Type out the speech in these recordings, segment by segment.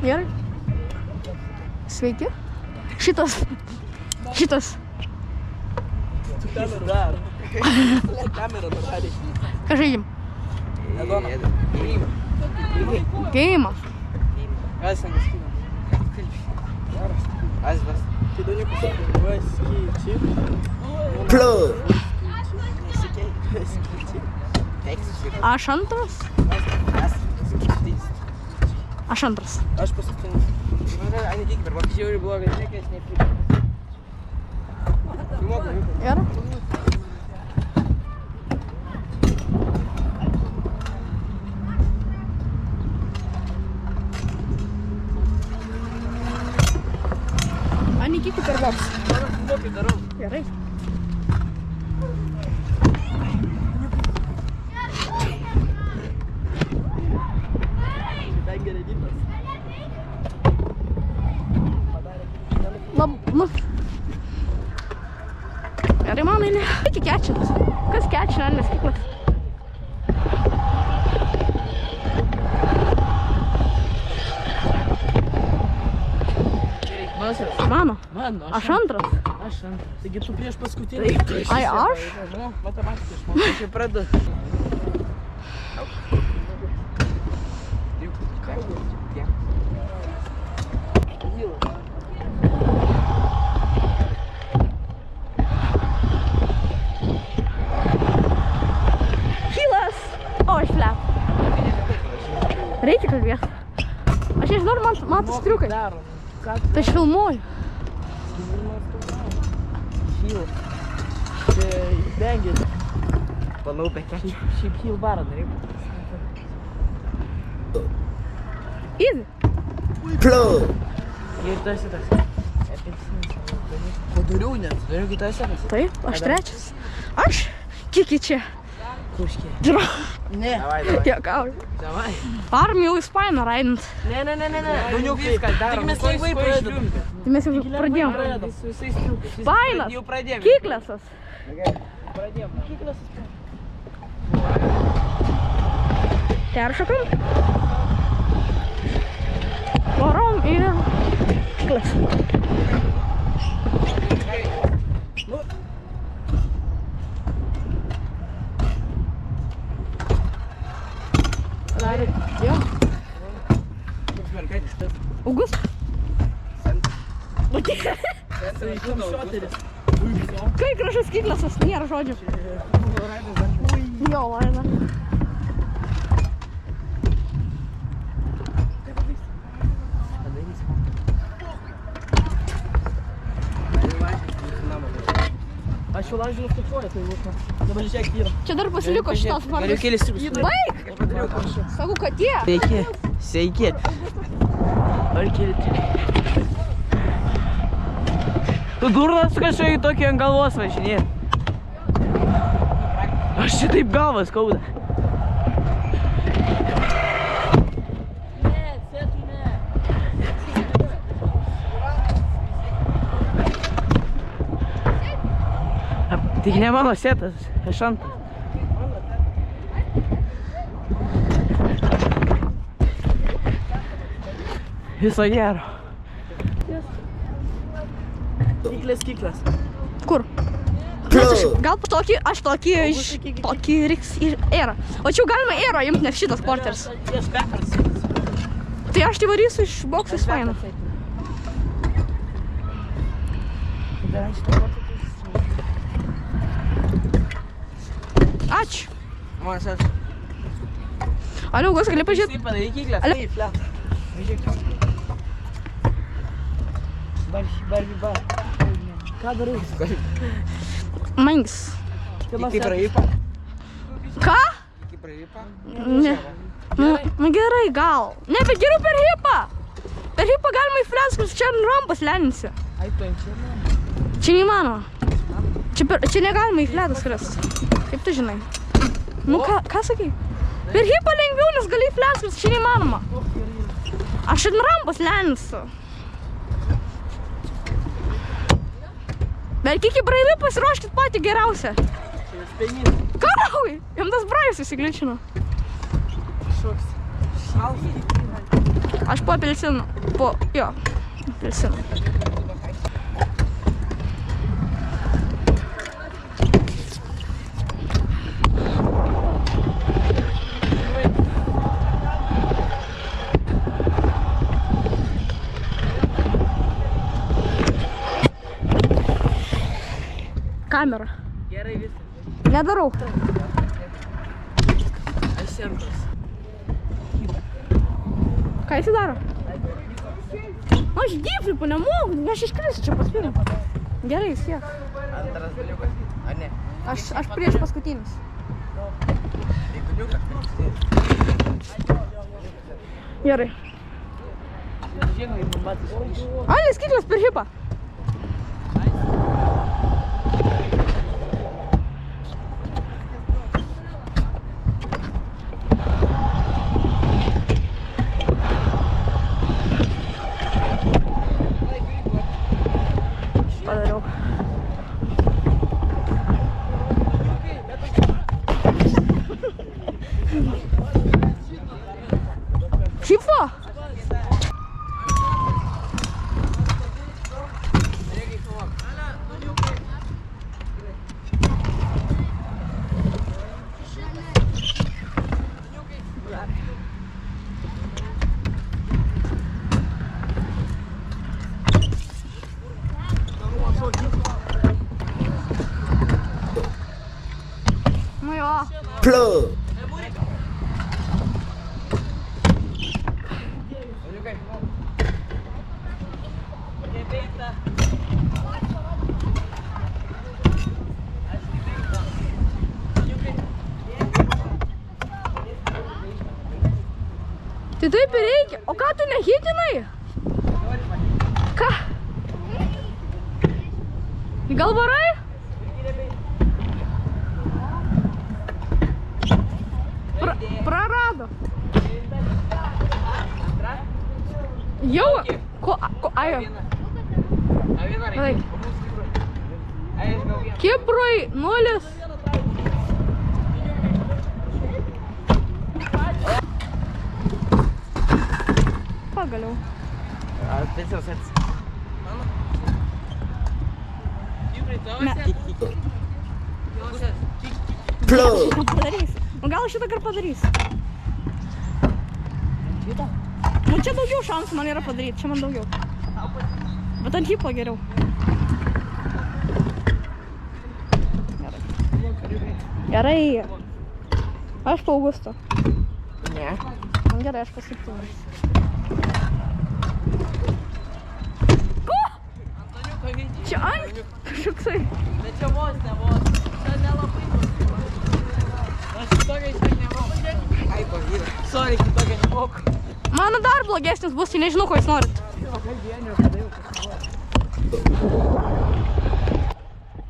Gerai. Sveiki. Šitas. Kamerą dar. Kamerą dar. Ką žaidžiam? Geimą. Aš antras. Aš paskutinis. Žiauriai blogai, niekas nepritė. Gerai. Anikyti per boks. Gerai. Gerai, mano eilė. Iki kečinas. Kas kečina, nes kiklas? Mano. Aš antras. Taigi tu prieš paskutinį. Ai, aš? Matematikai išmokau. Aš jau pradedu. Hilas! O, aš flep. Reikia kalbėti. Aš nežinau, ar man matos triukai. Tai aš filmuoju. Hilas. Čia įdengis. Valau be kečio. Šiaip hil barą darai. Easy. Ir tu esi tas. Padariau net. Dariau kitas sekas. Taip, aš trečias. Aš? Kiki čia. Kuškė. Dra. Ne. Jokauju. Davai. Varom jau į Spainą raidant. Ne. Dauniuk viską darom. Tik mes laivai praždum. Tai mes jau pradėjom. Su visais triukais. Spainas. Jau pradėjom. Kiklesas. Pradėjom. Kiklesas. Peršokam. Varom ir kikles. Jo. Augus. Kai gražus kiklesas, nėra žodžių. Jo, laina. Aš jau lažinu skaičiuoju, tai viską. Dabar žiūrėk yra. Čia dar pasiliko šitas vardas. Galiu kelis triukus. Baig! Sakau, kad tie. Sveiki. Ar keli triukus. Tu durnas kažkai tokį ant galvos važinėji. Aš šitaip galvas skauda. Tik ne mano setas, aš antras. Viso gero. Kiklas. Kur? Gal aš tokį reiks į erą. O čia jau galima erą imti, nes šitas porteris. Tai aš tai varysiu iš bokso į Spainą. Ačiū. Mas aš. Alio, Augus, gali pažiūrėti? Taip, padarai kiklės. Taip, fleta. Važiuok. Ką darai? Mangis. Iki pravypa? Ką? Iki pravypa? Ne. Nu gerai, gal. Ne, bet geriau per hipą. Per hipą galima į fleskus, čia rampas leninsi. Ai, paimčiau. Čia neįmanoma. Čia negalima į fletus skristi. Kaip tu žinai? Nu, ką sakai? Per hipą lengviau, nes gali į fleskus, čia neįmanoma. Aš ant rampos leninsiu. Bet iki braivi pasiruoškit patį geriausią. Ką raugai? Jam tas braivis įsigličino. Šoks. Šaltai. Aš po apelsinų. Jo, apelsinų. Kamera. Gerai viskas. Nedarau. Aš sentas. Ką jis daro? Aš dyflipu nemoku, aš iškrisiu čia paspirinu. Gerai, vis tiek. Antras duniukas. Ar ne? Aš prieš paskutinis. Tai duniukas. Gerai. Žinai, matai, iš. Ali, skaitlės per hipą. Padariau. Šifo? Nu jo. Plug. Tai taip ir reikia. O ką tu nehitinai? Ką? Gal varai? Prarado. Jau? Ajo. Kiprui 0. Pagaliau. Pensijos ats. Plug. Šitą padarys. Gal šitą kart padarys. Nu čia daugiau šansų man yra padaryti, čia man daugiau. Bet ant hipo geriau. Gerai. Aš po Augusto. Ne. Man gerai, aš po 7. Ko? Čia ant kažkoksai. Bet čia vos, ne vos. Čia nelabai vos. Aš kitokia ištiek nemoku. Ai, pavyda. Sorry, kitokia nemoku. Mano dar blogesnis bus, tai nežinau, ko jūs norit.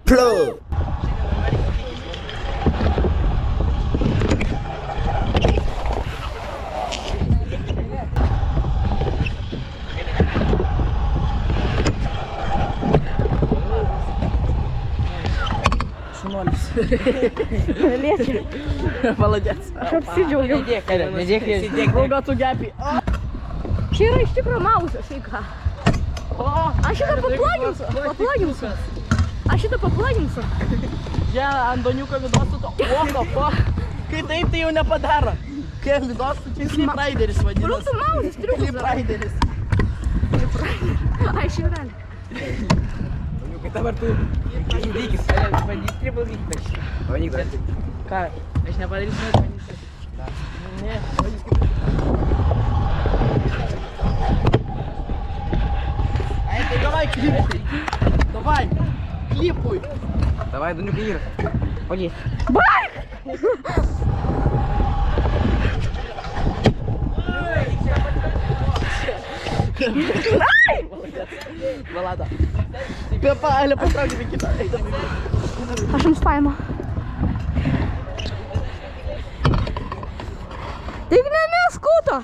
Plug. Šunuolis. Liečia. Молодец. Aš apsidžiaugiau. Nedėk. Drauga tu gepi. Čia yra iš tikro mauzas, tai ką. Aš šitą paplaginsiu. Aš šitą paplaginsiu. Čia ant Doniuko vidos to. What the fuck? Kai taip, tai jau nepadaro. Kai ant vidos, čia Sleep Rideris vadinasi. Rūtų mauzas, triukas. Sleep Rideris. Ai, šiurelį. Doniukai, dabar tu žudykis. Bandyk triple hit. Bandyk dar. Ką? Aš nepadarysiu, nes bandysiu. Ne, bandyk kaip. Ай, ты давай клипуй. Давай. Клипуй. Давай, Донюка, Ира. Пойди. Байк! Ай! Влада. Пепа, Аля, поправь тебе кидай. Aš jums paėmiau. Tik neskuto.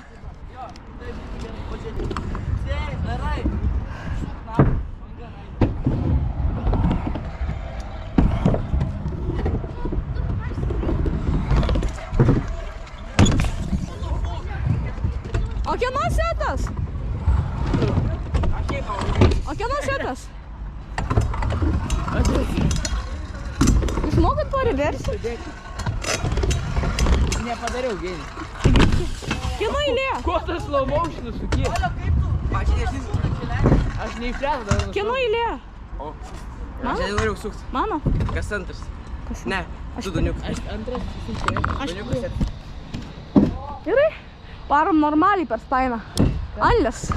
O kieno setas? O kieno setas? Jūs mokat to reversiją? Nepadariau gėlį. Kieno eilė? Ko tas slow motion'us sukė? Aš neįfliavau dar. Kieno eilė? O. Mano? Aš nenoriu sukti. Mano? Kas antras? Ne, tu duniukas. Aš antras. Duniukas. Gerai. Varom normaliai per stainą. Anlės.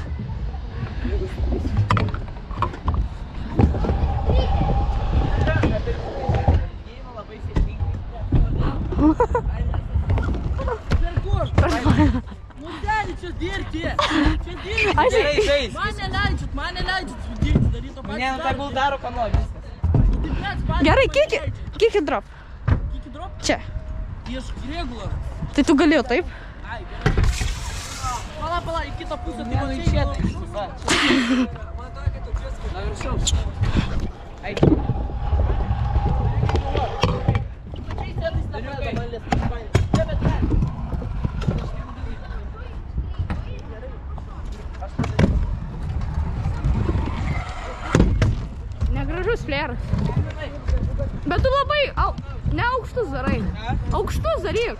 Mudelį, čia dirbti! Čia dirbti! Aš Gerai, žais. Mane leidžiat dirbti, daryti to patį. Ne, nu tegul daro ką nori. Gerai, kiek drop. Kiki drop? Čia. Iš regular. Tai tu galėjai taip? Ai, gerai. Pala, į kitą pusę. Tai mano išėtai. Na viršaus. Ai. Negražus flėras. Bet tu labai ne aukštus darai. Aukštus daryk.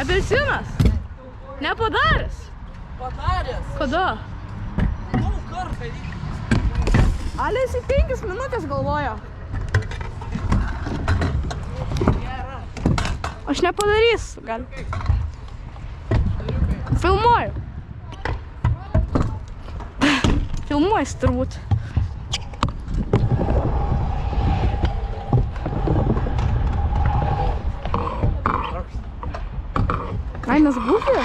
Apelsinas? Nepadaręs? Padaręs. Kada? Daug kartą reikia. Alės į 5 minutės galvoja. Aš nepadarysiu, gal. Filmuoju. Filmuojas turbūt. Kainas būkė?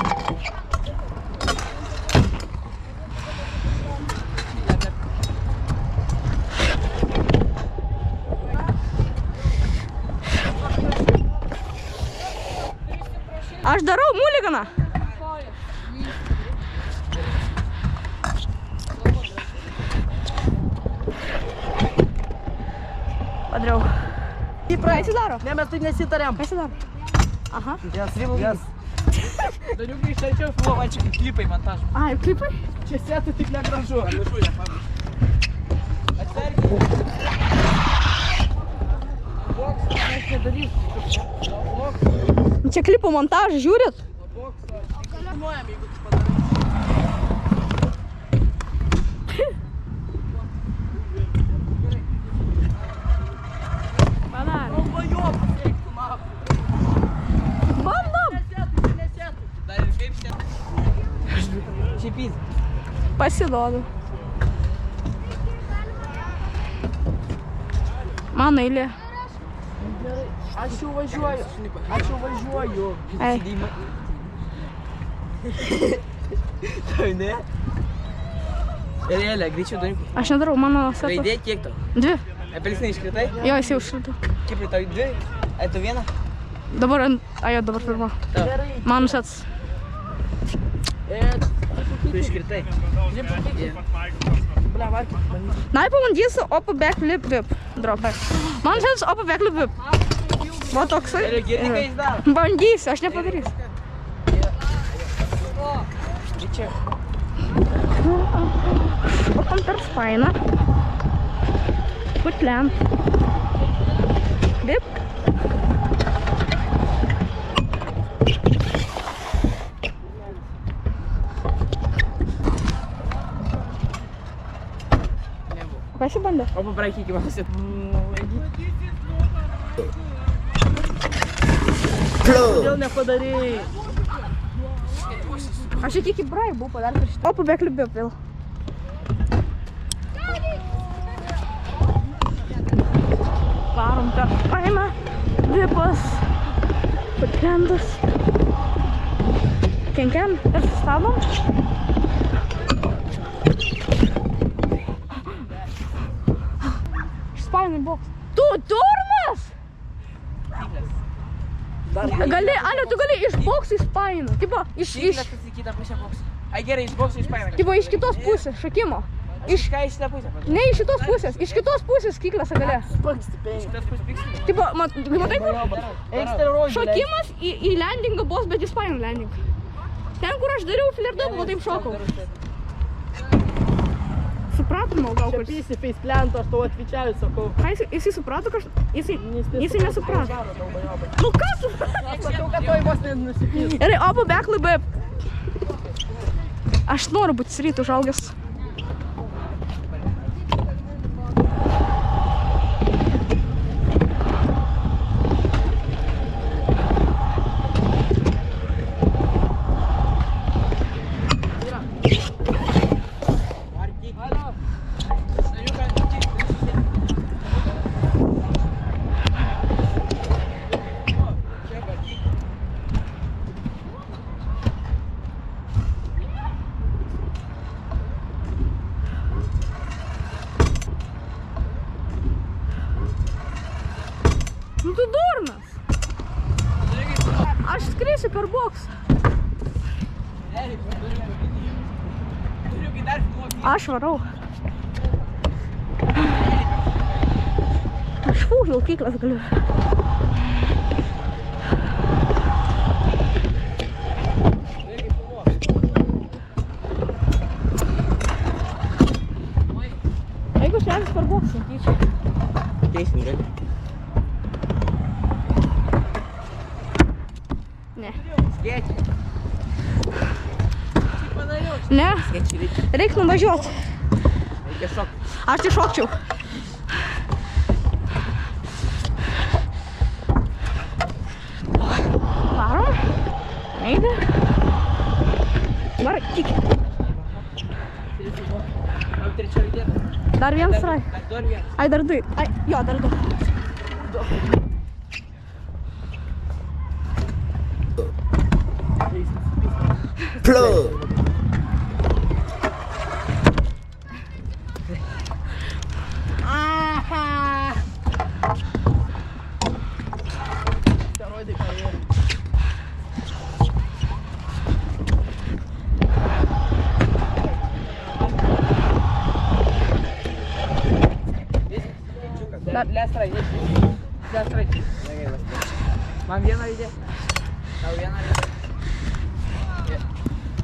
Aš darau muliganą. Padariau. Pasidaro. Ne, mes taip nesitarėm. Pasidaro. Aha. Yes. Daniukai iš arčiau filmuoja, man čia kaip klipai montažo. Ai, klipai? Čia sėtų tik negražu. Atsverkit. Aš nedarysiu. Čia klipų montažą žiūrit? Filmuojam, jeigu tu padarai. Padarė. Bajop, eiktų nafu. Bandom. Nesėtų. Dar ir kaip sėtų. Šiaip Pasiduodu. Mano eilė. Aš jau važiuoju. Ei. Tai ne? Elė, greičiau Daniukai. Aš nedarau, mano setas. Raidė kiek tau? 2. Apelsinai iškritai? Jo, jis jau užšildo. Kaip tau 2? Ai, tu vieną? Dabar, jo, dabar pirma. Mano setas. Tu iškritai. Bля, varkit. Najpabandysiu opa backflip whip. Drop. Mano setas opa backflip whip. Va toksai. Elė, girdi, ką jis daro? Bandysiu, aš nepadarysiu. Greičiau. Opam per spainą. Putliam. Dip. Pasibandė. O pabraikyki man sėt. Flow. Nepadarėjai. Aš čia tik į brai buvau padaręs per šitą. Opa backflip whip vėl. Varom per spainą. Vipas. Putlendas. Kenkiam ir sustabom. Spainai boks. Tu durnas? Gali, Alė, tu gali iš boksų į spainą. Tipo, iš... Šyklas į kitą pusę boksą. Ai gerai, iš boksų iš paina. Tipo, iš kitos pusės, šakimo. Ką iš šitą pusę? Ne iš šitos pusės, iš kitos pusės kyklės gale. Šitas pusės pikslinis. Tipo, matai kur? Eksteroidai. Šokimas į landingą bus, bet jis paėmė landing. Ten, kur aš dariau flirtavimą, taip šokau. Supratom, gal kur. Čia faceplento, aš tau atvičiauju, sakau. Ką jisai suprato kažką? Jisai nesuprato. Nu ką tu? Sakau, kad toj vos nenusipys. Gerai, obu beklai B. Aš noriu būti sryt užaugęs. Nu tu durnas. Aš skrisiu per boksą. Aš varau. Aš už laukyklas galiu. Jeigu šlevis per boksą, tyčia. Teisim, gali. Ne. Skėčiai. Ne. Skėčiai reikia. Reik nuvažiuoti. Reikia šokti. Aš tai šokčiau. Varom. Eidė. Dabar tik. Jau trečia vieta. Dar vienas rai. Dar vienas. Ai, dar du. Ai, jo, dar du. Plug. Steroidai karjerą. Lestrai. Lestrai. Man vieną idėją. Tau vieną idėją.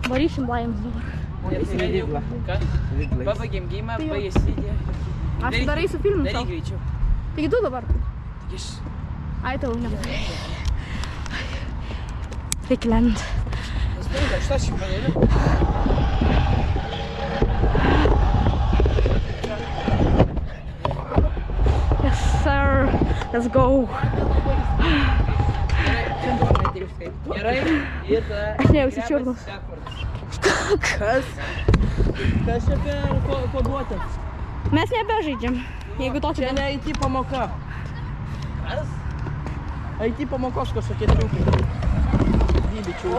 Varysim laims dabar. Ką? Pabaigėm geimą, baigėsi idėją. Aš darysiu filmų Daryk savo. greičiau. Taigi tu dabar. Tik iš... Ai, tau ne. Reikia lent. Nespėjau, aš tas šį padėliu. Yes, sir. Let's go. Gerai, ir tada... Aš nejausiu čiurnos. Kas? Kas čia per koduotę? Mes nebežaidžiam. Jeigu to Čia ne IT pamoka. Kas? IT pamokos kažkokie triukai. Dybičių.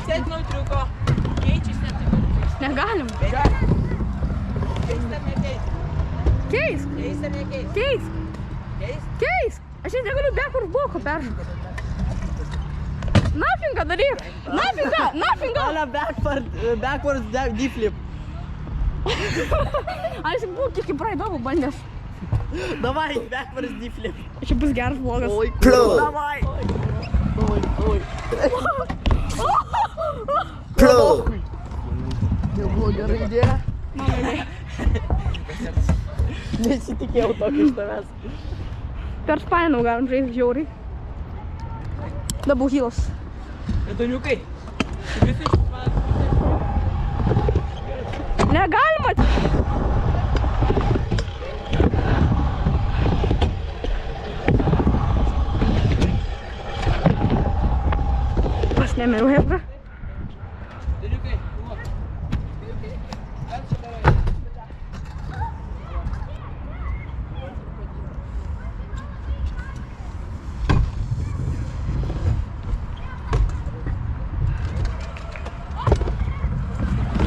Sėdinau triuko. Keičiais net tik. negalim. Keisk. Keisk. Keisk. Aš net negaliu backward bloko peržyti. Nothing daryk. Nothing. Ala backwards D-flip. Aš buvau tik į praeidavų bandęs. Davai, backwards D-flip. Čia bus geras vlogas. Plug. Davai. Plug. Nebuvo gera idėja. Mano idėja. Nesitikėjau tokio iš tavęs. Per spainą galim žaisti žiauriai. Double heels. Retoniukai. Negalima. Pas nemėjau hebra.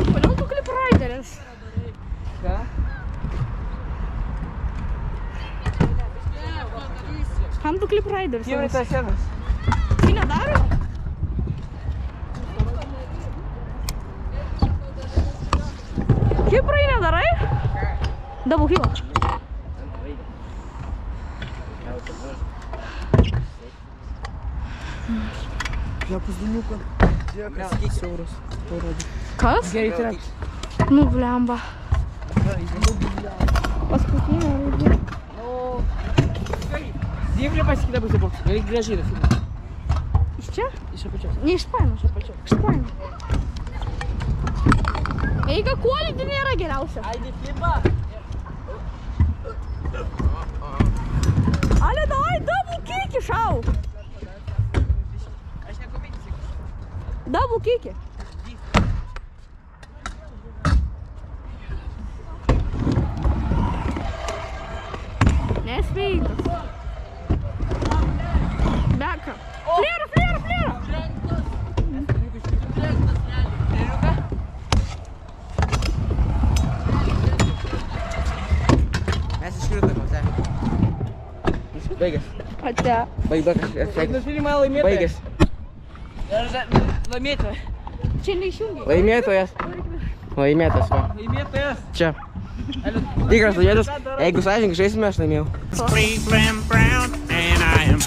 Kodėl tu klip raideris? Ką? Kam tu klip raideris? Jau rytas sėdas. Tai nedaro? Double kill. Я позвоню-ка. Скільки eurus? Kas? Gerai, treks. Nu, blemba. Paskutinė raidė. Dėvlė pasikita pusė boks. Gerai, gražiai tas. Iš čia? Iš apačios. Ne iš paino. Iš apačios. Iš paino. Eiga kuolyti nėra geriausia. Aidi flipa. Ale, davai, double kick išau. Aš nekomentysiu. Double kick. Nesveikas. Beka. Flėra. Mes iškritome, te. Baigęs. Ate. Baigęs. Filmą laimėtojas. Baigęs. Laimėtojas. Čia neišjungiai. Laimėtojas. Laimėtas, va. Laimėtojas. Čia. Tikras laimėtas. Jeigu sąžininkai žaisime, aš laimėjau. Free, brown, and I am